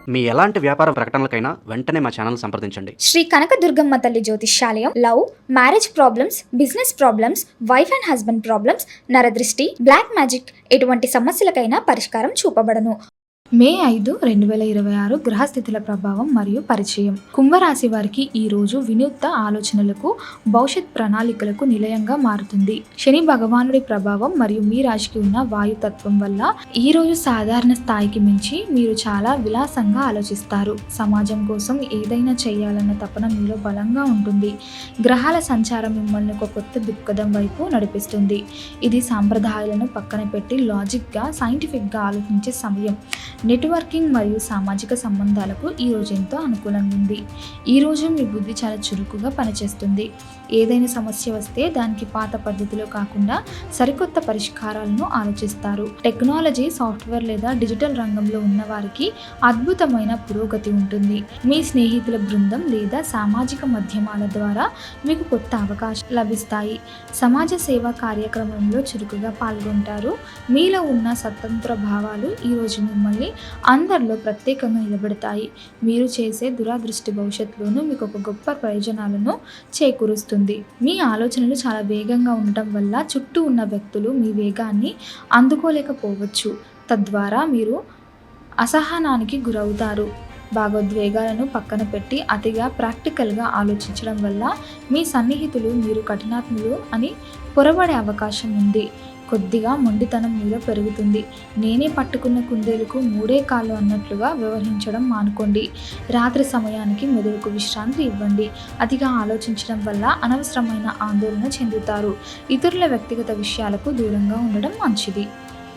మీ ఎలాంటి వ్యాపార ప్రకటనలకైనా వెంటనే మా ఛానల్ సంప్రదించండి. శ్రీ కనకదుర్గమ్మ తల్లి జ్యోతిష్యాలయం. Love, marriage problems, business problems, wife and husband problems, నరదృష్టి, బ్లాక్ మ్యాజిక్ ఎటువంటి సమస్యలకైనా పరిష్కారం చూపబడను. మే 5, 2026 గ్రహస్థితుల ప్రభావం మరియు పరిచయం. కుంభరాశి వారికి ఈ రోజు వినూత్న ఆలోచనలకు, భవిష్యత్ ప్రణాళికలకు నిలయంగా మారుతుంది. శని భగవానుడి ప్రభావం మరియు మీ రాశికి ఉన్న వాయుతత్వం వల్ల ఈ రోజు సాధారణ స్థాయికి మించి మీరు చాలా విలాసంగా ఆలోచిస్తారు. సమాజం కోసం ఏదైనా చేయాలన్న తపన మీలో బలంగా ఉంటుంది. గ్రహాల సంచారం మిమ్మల్ని ఒక కొత్త దృక్పథం వైపు నడిపిస్తుంది. ఇది సాంప్రదాయాలను పక్కన పెట్టి లాజిక్గా, సైంటిఫిక్గా ఆలోచించే సమయం. నెట్వర్కింగ్ మరియు సామాజిక సంబంధాలకు ఈ రోజు ఎంతో అనుకూలంగా ఉంది. ఈ రోజు మీ బుద్ధి చాలా చురుకుగా పనిచేస్తుంది. ఏదైనా సమస్య వస్తే దానికి పాత పద్ధతిలో కాకుండా సరికొత్త పరిష్కారాలను ఆలోచిస్తారు. టెక్నాలజీ, సాఫ్ట్వేర్ లేదా డిజిటల్ రంగంలో ఉన్న వారికి అద్భుతమైన పురోగతి ఉంటుంది. మీ స్నేహితుల బృందం లేదా సామాజిక మాధ్యమాల ద్వారా మీకు కొత్త అవకాశాలు లభిస్తాయి. సమాజ సేవా కార్యక్రమంలో చురుకుగా పాల్గొంటారు. మీలో ఉన్న స్వతంత్ర భావాలు ఈరోజు మిమ్మల్ని అందరిలో ప్రత్యేకంగా నిలబెడతాయి. మీరు చేసే దురదృష్టి భవిష్యత్తులోనూ మీకు ఒక గొప్ప ప్రయోజనాలను చేకూరుస్తుంది. మీ ఆలోచనలు చాలా వేగంగా ఉండటం వల్ల చుట్టూ ఉన్న వ్యక్తులు మీ వేగాన్ని అందుకోలేకపోవచ్చు. తద్వారా మీరు అసహనానికి గురవుతారు. భావోద్వేగాలను పక్కన పెట్టి అతిగా ప్రాక్టికల్గా ఆలోచించడం వల్ల మీ సన్నిహితులు మీరు కఠినాత్ములు అని పొరబడే అవకాశం ఉంది. కొద్దిగా మొండితనం మీద పెరుగుతుంది. నేనే పట్టుకున్న కుందేలుకు మూడే కాళ్ళు అన్నట్లుగా వ్యవహరించడం మానుకోండి. రాత్రి సమయానికి మెదడుకు విశ్రాంతి ఇవ్వండి. అతిగా ఆలోచించడం వల్ల అనవసరమైన ఆందోళన చెందుతారు. ఇతరుల వ్యక్తిగత విషయాలకు దూరంగా ఉండడం మంచిది.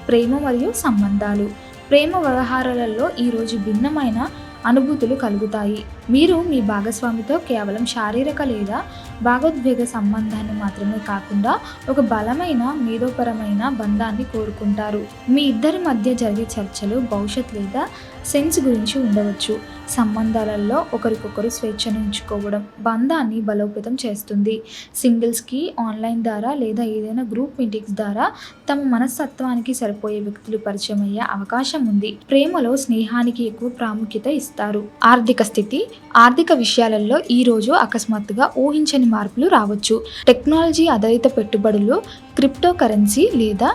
ప్రేమ మరియు సంబంధాలు. ప్రేమ వ్యవహారాలలో ఈరోజు భిన్నమైన అనుభూతులు కలుగుతాయి. మీరు మీ భాగస్వామితో కేవలం శారీరక లేదా భావోద్వేగ సంబంధాన్ని మాత్రమే కాకుండా ఒక బలమైన మేధోపరమైన బంధాన్ని కోరుకుంటారు. మీ ఇద్దరి మధ్య జరిగే చర్చలు భవిష్యత్ లేదా సెన్స్ గురించి ఉండవచ్చు. సంబంధాలలో ఒకరికొకరు స్వేచ్ఛను ఉంచుకోవడం బంధాన్ని బలోపేతం చేస్తుంది. సింగిల్స్కి ఆన్లైన్ ద్వారా లేదా ఏదైనా గ్రూప్ మీటింగ్స్ ద్వారా తమ మనస్తత్వానికి సరిపోయే వ్యక్తులు పరిచయం అయ్యే అవకాశం ఉంది. ప్రేమలో స్నేహానికి ఎక్కువ ప్రాముఖ్యత ఇస్తారు. ఆర్థిక స్థితి. ఆర్థిక విషయాలలో ఈ రోజు అకస్మాత్తుగా ఊహించని మార్పులు రావచ్చు. టెక్నాలజీ ఆధారిత పెట్టుబడులు, క్రిప్టో కరెన్సీ లేదా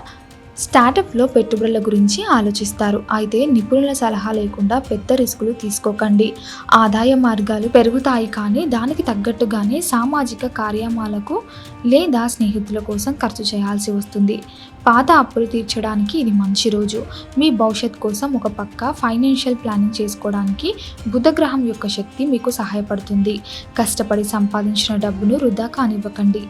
స్టార్టప్లో పెట్టుబడుల గురించి ఆలోచిస్తారు. అయితే నిపుణుల సలహా లేకుండా పెద్ద రిస్కులు తీసుకోకండి. ఆదాయ మార్గాలు పెరుగుతాయి, కానీ దానికి తగ్గట్టుగానే సామాజిక కార్యక్రమాలకు లేదా స్నేహితుల కోసం ఖర్చు చేయాల్సి వస్తుంది. పాత అప్పులు తీర్చడానికి ఇది మంచి రోజు. మీ భవిష్యత్ కోసం ఒక పక్క ఫైనాన్షియల్ ప్లానింగ్ చేసుకోవడానికి బుధగ్రహం యొక్క శక్తి మీకు సహాయపడుతుంది. కష్టపడి సంపాదించిన డబ్బును వృధా కానివ్వకండి.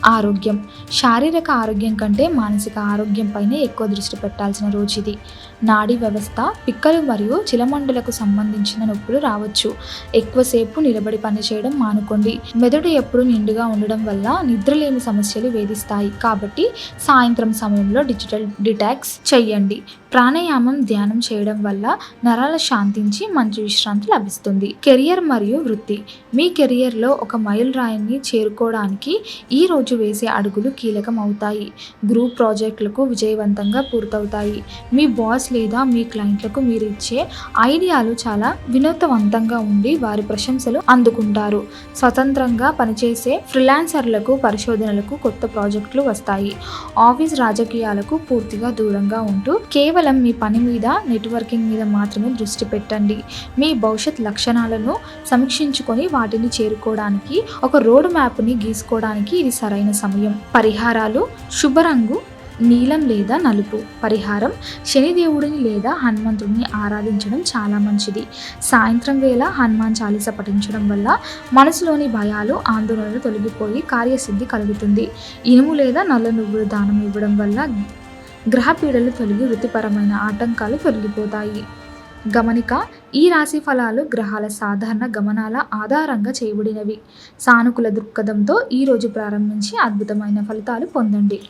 ఆరోగ్యం. శారీరక ఆరోగ్యం కంటే మానసిక ఆరోగ్యంపైనే ఎక్కువ దృష్టి పెట్టాల్సిన రోజు ఇది. నాడీ వ్యవస్థ, పిక్కలు మరియు చిలమండలకు సంబంధించిన నొప్పులు రావచ్చు. ఎక్కువసేపు నిలబడి పనిచేయడం మానుకోండి. మెదడు ఎప్పుడు నిండుగా ఉండడం వల్ల నిద్రలేమి సమస్యలు వేధిస్తాయి. కాబట్టి సాయంత్రం సమయంలో డిజిటల్ డిటాక్స్ చెయ్యండి. ప్రాణాయామం, ధ్యానం చేయడం వల్ల నరాల శాంతించి మంచి విశ్రాంతి లభిస్తుంది. కెరియర్ మరియు వృత్తి. మీ కెరియర్లో ఒక మైల్ రాయిని చేరుకోవడానికి ఈ రోజు వేసే అడుగులు కీలకం అవుతాయి. గ్రూప్ ప్రాజెక్టులకు విజయవంతంగా పూర్తవుతాయి. మీ బాస్ లేదా మీ క్లయింట్లకు మీరు ఇచ్చే ఐడియాలు చాలా వినూత్నవంతంగా ఉండి వారి ప్రశంసలు అందుకుంటారు. స్వతంత్రంగా పనిచేసే ఫ్రీలాన్సర్లకు, పరిశోధనలకు కొత్త ప్రాజెక్టులు వస్తాయి. ఆఫీస్ రాజకీయాలకు పూర్తిగా దూరంగా ఉంటూ కేవలం మీ పని మీద, నెట్వర్కింగ్ మీద మాత్రమే దృష్టి పెట్టండి. మీ భవిష్యత్ లక్షణాలను సమీక్షించుకొని వాటిని చేరుకోవడానికి ఒక రోడ్ మ్యాప్ని గీసుకోవడానికి ఇది సరైన సమయం. పరిహారాలు. శుభ రంగు నీలం లేదా నలుపు. పరిహారం. శనిదేవుడిని లేదా హనుమంతుడిని ఆరాధించడం చాలా మంచిది. సాయంత్రం వేళ హనుమాన్ చాలీస పఠించడం వల్ల మనసులోని భయాలు, ఆందోళనలు తొలగిపోయి కార్యసిద్ధి కలుగుతుంది. ఇనుము లేదా నల్ల నువ్వులు దానం ఇవ్వడం వల్ల గ్రహ పీడలు తొలగి వృత్తిపరమైన ఆటంకాలు తొలగిపోతాయి. గమనిక. ఈ రాశి ఫలాలు గ్రహాల సాధారణ గమనాల ఆధారంగా చేయబడినవి. సానుకూల దృక్పథంతో ఈ రోజు ప్రారంభించి అద్భుతమైన ఫలితాలు పొందండి.